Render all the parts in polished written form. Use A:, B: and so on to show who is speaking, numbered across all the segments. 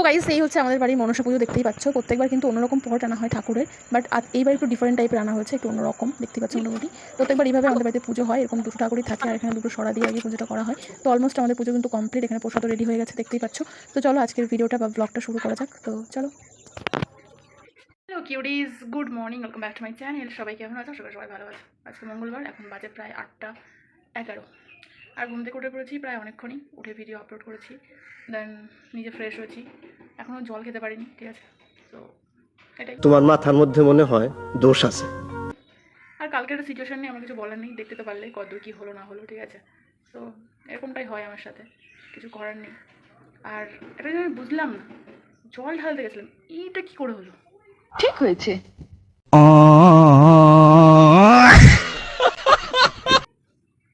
A: Guys এই হচ্ছে আমাদের বাড়ির মনসা পুজো, দেখতেই পাচ্ছ। প্রত্যেকবার কিন্তু অন্যরকম পট আনা হয় ঠাকুরের, বাট এইবার একটু ডিফারেন্ট টাইপের আনা হয়েছে, একটু অন্যরকম দেখতে পাচ্ছ। মোটামুটি প্রত্যেকবার এইভাবে আমাদের বাড়িতে পুজো হয়, এরকম দুটো ঠাকুরই থাকে, আর এখানে দুটো সরা দিয়ে আগে পুজোটা করা হয়। তো অলমোস্ট আমাদের পুজো কিন্তু কমপ্লিট, এখানে প্রসাদও রেডি হয়ে গেছে, দেখতেই পাচ্ছ। তো চলো আজকের ভিডিওটা বা ব্লগটা শুরু করা যাক। তো চলো। Hello cuties, good morning, welcome back to my channel. সবাই কেমন আছো? সবাই ভালো আছে। আজকে মঙ্গলবার, এখন বাজে প্রায় 8টা 11, আর ঘুম থেকে উঠে পড়েছি প্রায় অনেকক্ষণই, উঠে ভিডিও আপলোড করেছি, দেন নিজে ফ্রেশ হয়েছি, এখনও জল খেতে পারিনি, ঠিক আছে। তো এটাই,
B: তোমার মাথার মধ্যে মনে হয় দোষ আছে।
A: আর কালকের একটা সিচুয়েশন নিয়ে আমার কিছু বলার নেই, দেখতে তো পারলে কতদূর কী হলো না হলো, ঠিক আছে। তো এরকমটাই হয় আমার সাথে, কিছু করার নেই। আর এটা আমি বুঝলাম না, জল ঢালতে গেছিলাম, এইটা কী করে হলো?
C: ঠিক হয়েছে।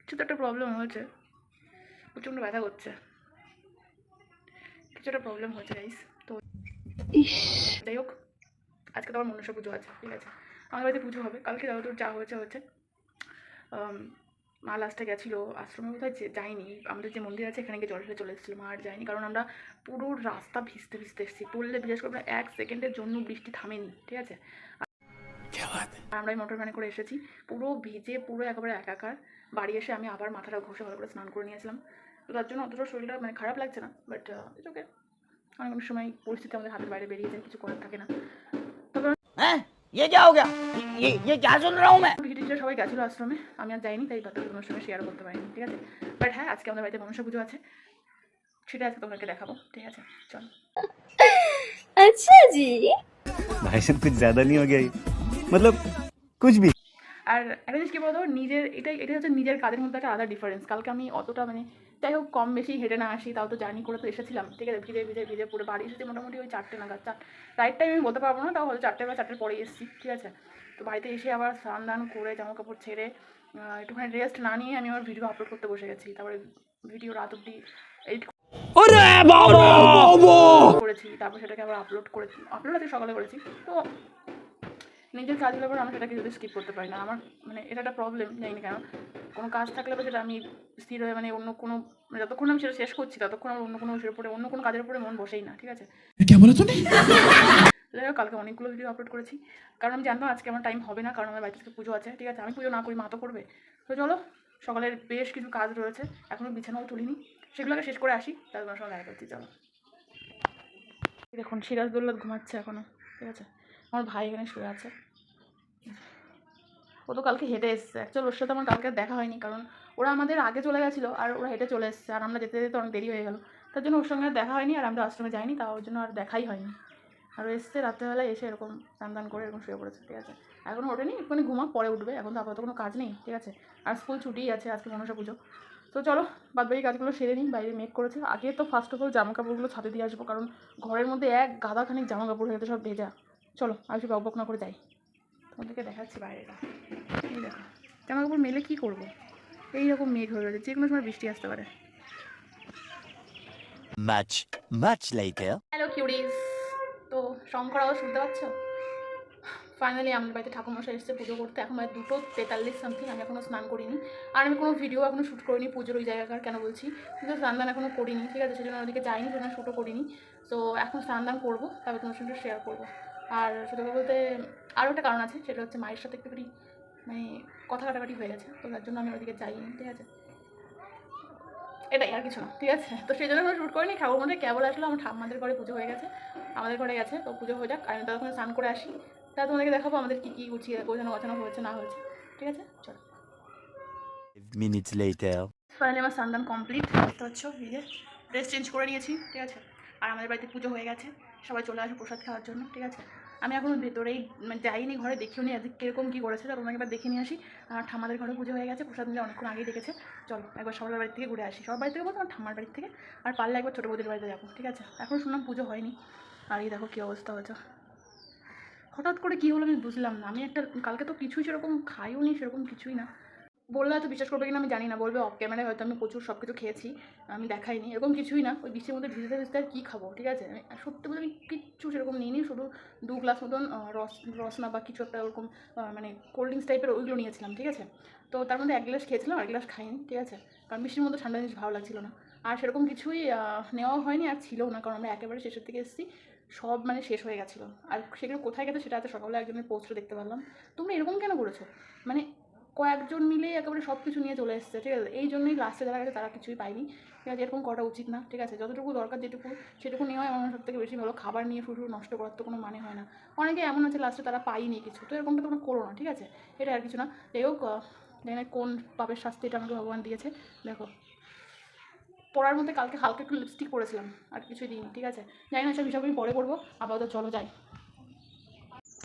A: কিছু তো একটা প্রবলেম হয়েছে, প্রচণ্ড ব্যথা করছে, কিছু একটা প্রবলেম হয়েছে গাইস। তো যাই হোক, আজকে তো আমার মনসা পুজো আছে, ঠিক আছে। আমাদের বাড়িতে পুজো হবে কালকে, যতদূর যা হয়েছে হয়েছে। মা লাস্টে গেছিলো আশ্রমে, কোথায় যায়নি, আমাদের যে মন্দির আছে এখানে গিয়ে জল ফেলে চলে এসেছিলো, মা আর যায়নি, কারণ আমরা পুরো রাস্তা ভিজতে ভিজতে এসেছি, পড়লে বিশেষ করে 1 সেকেন্ডের জন্য বৃষ্টি থামেনি, ঠিক আছে। আমরা মোটর ভ্যানে করে এসেছি, পুরো ভিজে, পুরো একেবারে একাকার। বাড়ি এসে আমি আবার মাথাটা ঘষে ভালো করে স্নান করে নিয়েছিলাম, তো তার জন্য অতটা শরীরটা মানে খারাপ লাগছে না, বাট ওকে, অনেক সময় পরিস্থিতি আমাদের হাতের বাইরে বেরিয়ে যায়, কিছু করার থাকে না। তবে
D: ये क्या हो गया? ये क्या सुन रहा हूँ मैं?
A: টিচার সবাই গেছিলো আশ্রমে, আমি আর যাইনি, তাই ব্যাপারটা তোমার সঙ্গে শেয়ার করতে পারিনি, ঠিক আছে। বাট হ্যাঁ, আজকে আমাদের বাড়িতে মনসা পুজো আছে, সেটা আজকে তোমাকে দেখাবো, ঠিক আছে। চলো।
E: अच्छा जी।
F: भाई साहब कुछ ज्यादा नहीं हो गया ये? मतलब कुछ भी।
A: আর একটা জিনিস কী বলতো, এটাই হচ্ছে নিজের কাজের মধ্যে একটা আলাদা ডিফারেন্স। কালকে আমি অতটা মানে যাই হোক কম বেশি হেঁটে না আসি, তাও তো জার্নি করে তো এসেছিলাম, ঠিক আছে। ভিজে ভিজে ভিজে পুরো বাড়ি এসেছি মোটামুটি ওই 4টে নাগাদ, রাইট টাইম আমি বলতে পারবো না, তাও হয়তো 4টে বা 4টের পরে এসেছি, ঠিক আছে। তো বাড়িতে এসে আবার স্নান দান করে জামা কাপড় ছেড়ে একটুখানি রেস্ট না নিয়ে আমি আমার ভিডিও আপলোড করতে বসে গেছি। তারপরে ভিডিও রাত অব্দি এডিট করেছি, তারপর সেটাকে আবার আপলোড আজকে সকালে করেছি। তো নিজের কাজগুলো পর আমি সেটাকে যদি স্কিপ করতে পারি না, আমার মানে এটা একটা প্রবলেম, জানি না কেন। কোনো কাজ থাকলে বা সেটা আমি স্থির হয়ে মানে অন্য কোনো মানে যতক্ষণ আমি সেটা শেষ করছি ততক্ষণ আমার অন্য কোনো বিষয়ের উপরে, অন্য কোনো কাজের উপরে মন বসেই না, ঠিক আছে। যাই হোক, কালকে অনেকগুলো ভিডিও আপলোড করেছি, কারণ আমি জানতাম আজকে আমার টাইম হবে না, কারণ আমার বাড়িতে থেকে পুজো আছে, ঠিক আছে। আমি পুজো না করি, মা তো করবে। তো চলো, সকালের বেশ কিছু কাজ রয়েছে, এখনও বিছানাও তুলিনি, সেগুলোকে শেষ করে আসি, তার তোমার সঙ্গে দেখা করছি। চলো। দেখুন সিরাজদৌল্লা ঘুমাচ্ছে এখনও, ঠিক আছে। আমার ভাই এখানে শুয়ে আছে, ও তো কালকে হেঁটে এসছে। অ্যাকচুয়ালি ওর সাথে আমার কালকে দেখা হয়নি, কারণ ওরা আমাদের আগে চলে গেছিলো আর ওরা হেঁটে চলে এসছে, আর আমরা যেতে যেতে অনেক দেরি হয়ে গেলো, তার জন্য ওর সঙ্গে আর দেখা হয়নি, আর আমরা আশ্রমে যাইনি, তার জন্য আর দেখাই হয়নি। আর ও এসছে রাত্রেবেলায়, এসে এরকম স্নান করে এরকম শুয়ে পড়েছে, ঠিক আছে। এখনও ওঠেনি, একটুখানি ঘুমা, পরে উঠবে, এখন তো আপাতত কোনো কাজ নেই, ঠিক আছে। আর স্কুল ছুটিই আছে, আজকে মনসা পুজো। তো চলো বাদবাকি কাজগুলো সেরে নিই। বাইরে মেক করেছে, আগে তো ফার্স্ট অফ অল জামা কাপড়গুলো ছাদে দিয়ে আসবো, কারণ ঘরের মধ্যে এক গাদাখানিক জামা কাপড় হয়ে গেছে, সব ভেজা। চলো আর সব বক না করে যাই, তোমাদেরকে দেখাচ্ছি বাইরেটা। এই দেখো, জামা কাপড় মেলে কী করবো, এইরকম মেঘ হয়ে গেছে, যে কোনো সময় বৃষ্টি আসতে পারে।
D: Much later.
A: হ্যালো কিউরিজ, তো শঙ্কর আওয়াজ শুনতে পাচ্ছ? ফাইনালি আমাদের বাড়িতে ঠাকুরমশাই এসেছে পুজো করতে, এখন 2:43 সামথিং, আমি এখনও স্নান করিনি, আর আমি কোনো ভিডিও এখনও শ্যুট করিনি পুজোর ওই জায়গাকার, কেন বলছি, কিন্তু স্নান দান এখনও করিনি, ঠিক আছে। সেজন্য ওদিকে যাইনি, সেজন্য শ্যুটও করিনি। তো এখন স্নান দান করবো, তারপর তোমার সঙ্গে শেয়ার করবো। আর সেটা বলতে আরও একটা কারণ আছে, সেটা হচ্ছে মায়ের সাথে একটুখানি মানে কথা কাটাকাটি হয়ে গেছে, তো তার জন্য আমি ওদিকে যাইনি, ঠিক আছে। এটাই, আর কিছু না, ঠিক আছে। তো সেই জন্য আমরা শ্যুট করিনি। ঠাকুর মধ্যে কেবল আসলো, আমার ঠাম্মাদের ঘরে পুজো হয়ে গেছে, আমাদের ঘরে গেছে, তো পুজো হয়ে যাক, আমি ততক্ষণ স্নান করে আসি, তাহলে তোমাদেরকে দেখাবো আমাদের কী কী গুছিয়ে গোছানো হয়েছে না হয়েছে, ঠিক আছে। চলো।
D: 5 minutes later.
A: ফাইনালি আমার স্নান কমপ্লিট, দেখতে পাচ্ছ, এই যে ড্রেস চেঞ্জ করে নিয়েছি, ঠিক আছে। আর আমাদের বাড়িতে পুজো হয়ে গেছে, সবাই চলে আসে প্রসাদ খাওয়ার জন্য, ঠিক আছে। আমি এখনও ভেতরেই মানে যাইনি, ঘরে দেখিও নি আজকে কীরকম কী করেছে, তো তোমাকে একবার দেখে নিয়ে আসি। আর ঠাম্মাদের ঘরে পুজো হয়ে গেছে, প্রসাদ মিলে অনেকক্ষণ আগেই দেখেছে। চলো একবার সবার বাড়ি থেকে ঘুরে আসি, সবার বাড়ি থেকে বলতে আমার ঠাম্মার বাড়ি থেকে, আর পারলে একবার ছোটো বৌদির বাড়িতে যাবো, ঠিক আছে। এখন শুনলাম পুজো হয়নি, আর এই দেখো কী অবস্থা হয়েছে, হঠাৎ করে কী হলো আমি বুঝলাম না। আমি কালকে তো কিছুই সেরকম খাইও নি, সেরকম কিছুই না। বললে হয়তো বিশ্বাস করবে কিনা আমি জানি না, বলবে অফ ক্যামেরায় হয়তো আমি প্রচুর সব কিছু খেয়েছি, আমি দেখাইনি, এরকম কিছুই না। ওই বৃষ্টির মধ্যে ভিজতে ভিজতে আর কী খাবো, ঠিক আছে। আমি সত্যি বলে আমি কিচ্ছু সেরকম নিইনি, শুধু 2 গ্লাস মতন রসনা বা কিছু একটা ওরকম মানে কোল্ড ড্রিঙ্কস টাইপের ওইগুলো নিয়েছিলাম, ঠিক আছে। তো তার মধ্যে 1 গ্লাস খেয়েছিলাম, 1 গ্লাস খাইনি, ঠিক আছে, কারণ বৃষ্টির মধ্যে ঠান্ডা জিনিস ভালো লাগছিল না। আর সেরকম কিছুই নেওয়া হয়নি আর ছিলও না, কারণ আমরা একেবারে শেষের থেকে এসেছি, সব মানে শেষ হয়ে গেছিলো। আর সেগুলো কোথায় গেছে সেটা আজ সকালে একজনের পোস্টে দেখতে পারলাম। তোমরা এরকম কেন করেছো? মানে কয়েকজন মিলে একেবারে সব কিছু নিয়ে চলে এসেছে, ঠিক আছে? এই জন্যই লাস্টে যারা গেছে তারা কিছুই পায়নি, ঠিক আছে? এরকম করা উচিত না, ঠিক আছে? যতটুকু দরকার যেটুকু সেটুকু নেওয়া আমার সব থেকে বেশি ভালো। খাবার নিয়ে শুধু নষ্ট করার তো কোনো মানে হয় না। অনেকে এমন আছে লাস্টে তারা পায়নি কিছু, তো এরকমটা তোমরা করো না, ঠিক আছে? এটা আর কিছু না। যাই হোক, জানি না কোন পাপের শাস্তি এটা আমাকে ভগবান দিয়েছে। দেখো, পড়ার মধ্যে কালকে হালকা একটু লিপস্টিক পরেছিলাম, আর কিছুই দিইনি, ঠিক আছে? জানি না সব হিসাব আমি পরে পড়বো। আপাতত চলো যাই।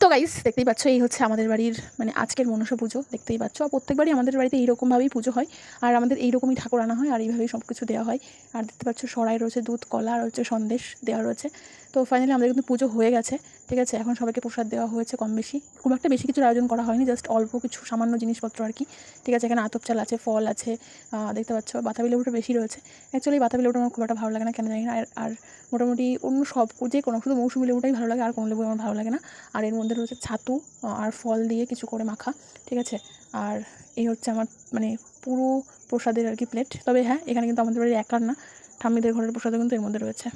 A: তো গাইস, দেখতেই পাচ্ছ এই হচ্ছে আমাদের বাড়ির মানে আজকের মনসা পুজো। দেখতেই পাচ্ছ, আর প্রত্যেকবারই আমাদের বাড়িতে এইরকমভাবেই পুজো হয়, আর আমাদের এইরকমই ঠাকুর আনা হয়, আর এইভাবেই সব কিছু দেওয়া হয়। আর দেখতে পাচ্ছ সরাই রয়েছে, দুধ কলা আর হচ্ছে সন্দেশ দেওয়া রয়েছে। তো ফাইনালি আমাদের কিন্তু পুজো হয়ে গেছে, ঠিক আছে? এখন সবাইকে প্রসাদ দেওয়া হয়েছে কম বেশি, খুব একটা বেশি কিছুর আয়োজন করা হয়নি, জাস্ট অল্প কিছু সামান্য জিনিসপত্র আর কি, ঠিক আছে? এখানে আতপ চাল আছে, ফল আছে, দেখতে পাচ্ছ বাতাবি লেবুটা বেশি রয়েছে। অ্যাকচুয়ালি বাতাবি লেবুটা আমার খুব একটা ভালো লাগে না, কেন জানি না। আর মোটামুটি অন্য সব যে কোনো শুধু মৌসুমি লেবুটাই ভালো লাগে, আর কোনো লেবু আমার ভালো লাগে না। আর এর মধ্যে রয়েছে ছাতু আর ফল দিয়ে কিছু করে মাখা, ঠিক আছে? আর এই হচ্ছে আমার মানে পুরো প্রসাদের আর কি প্লেট। তবে হ্যাঁ, এখানে কিন্তু আমাদের বাড়ির একার না, ঠাম্মিদের ঘরের প্রসাদও কিন্তু এর মধ্যে রয়েছে।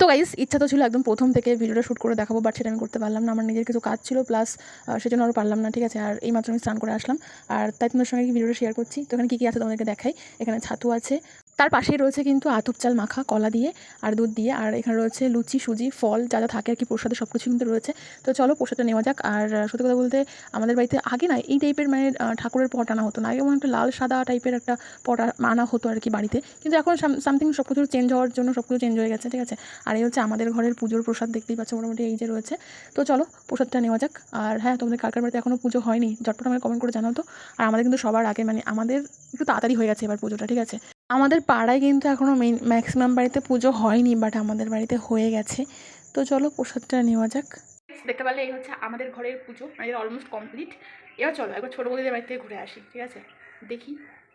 A: তো গাইস, ইচ্ছা তো ছিল একদম প্রথম থেকে ভিডিওটা শ্যুট করে দেখাবো, বাট সেটা আমি করতে পারলাম না। আমার নিজের কিছু কাজ ছিল, প্লাস সেজন্য আরও পারলাম না, ঠিক আছে? আর এই মাত্র আমি স্নান করে আসলাম, আর তাই তোমাদের সঙ্গে ভিডিওটা শেয়ার করছি। তো এখানে কী কী আছে তোমাদেরকে দেখাই। এখানে ছাতু আছে, তার পাশেই রয়েছে কিন্তু আতপ চাল মাখা কলা দিয়ে আর দুধ দিয়ে, আর এখানে রয়েছে লুচি সুজি ফল যা যা থাকে আর কি প্রসাদে সব কিছু কিন্তু রয়েছে। তো চলো প্রসাদটা নেওয়া যাক। আর সত্যি কথা বলতে আমাদের বাড়িতে আগে না এই টাইপের মানে ঠাকুরের পট আনা হতো না, আগে মনে একটা লাল সাদা টাইপের একটা পট আনা হতো আর কি বাড়িতে, কিন্তু এখন সামথিং সব কিছু চেঞ্জ হওয়ার জন্য সব কিছু চেঞ্জ হয়ে গেছে, ঠিক আছে? আর এই হচ্ছে আমাদের ঘরের পুজোর প্রসাদ, দেখতেই পাচ্ছ মোটামুটি এই যে রয়েছে। তো চলো প্রসাদটা নেওয়া যাক। আর হ্যাঁ, তোমাদের কার কার বাড়িতে এখনও পুজো হয়নি ঝটপট আমাকে কমেন্ট করে জানাও তো। আর আমাদের কিন্তু সবার আগে মানে আমাদের একটু তাড়াতাড়ি হয়ে গেছে এবার পুজোটা, ঠিক আছে? আমাদের পাড়ায় কিন্তু এখনও ম্যাক্সিমাম বাড়িতে পুজো হয়নি, বাট আমাদের বাড়িতে হয়ে গেছে। তো চলো প্রসাদটা নেওয়া যাক। দেখতে পারলে এই হচ্ছে আমাদের ঘরের পুজো, মানে অলমোস্ট কমপ্লিট। এবার চলো একবার ছোটো বৌদিদের বাড়ি থেকে ঘুরে আসি, ঠিক আছে? দেখি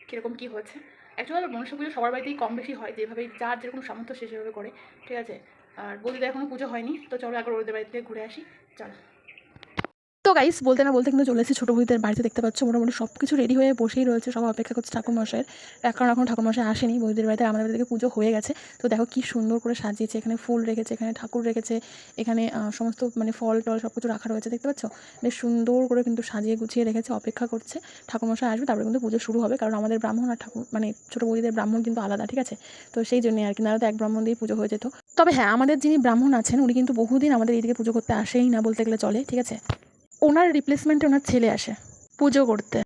A: কীরকম কী হচ্ছে। অ্যাকচুয়ালি মনসা পুজো সবার বাড়িতেই কম বেশি হয়, যেভাবে যার যেরকম সামর্থ্য সে সেভাবে করে, ঠিক আছে? আর বৌদিদের এখনও পুজো হয়নি, তো চলো একবার ওদের বাড়ি থেকে ঘুরে আসি, চলো। তো গাইস, বলতে না বলতে কিন্তু চলে এসেছি ছোটো বৌদিদের বাড়িতে। দেখতে পাচ্ছ মোটামুটি সব কিছু রেডি হয়ে বসেই রয়েছে, সব অপেক্ষা করছে ঠাকুরমশাইয়ের। কারণ এখন ঠাকুরমশাই আসেনি বৌদিদের বাড়িতে, আমাদের বাড়ি থেকে পুজো হয়ে গেছে। তো দেখো কী সুন্দর করে সাজিয়েছে, এখানে ফুল রেখেছে, এখানে ঠাকুর রেখেছে, এখানে সমস্ত মানে ফল টল সব কিছু রাখা রয়েছে, দেখতে পাচ্ছ? বেশ সুন্দর করে কিন্তু সাজিয়ে গুছিয়ে রেখেছে, অপেক্ষা করছে ঠাকুরমশাই আসবে, তারপরে কিন্তু পুজো শুরু হবে। কারণ আমাদের ব্রাহ্মণ আর ঠাকুর মানে ছোটো বৌদিদের ব্রাহ্মণ কিন্তু আলাদা, ঠিক আছে? তো সেই জন্যে আর কি, নাহলে তো এক ব্রাহ্মণ দিয়েই পুজো হয়ে যেত। তবে হ্যাঁ, আমাদের যিনি ব্রাহ্মণ আছেন উনি কিন্তু বহুদিন আমাদের এইদিকে পুজো করতে আসেই না বলতে গেলে চলে, ঠিক আছে? ওনার রিপ্লেসমেন্টে ওনার ছেলে আসে পুজো করতে।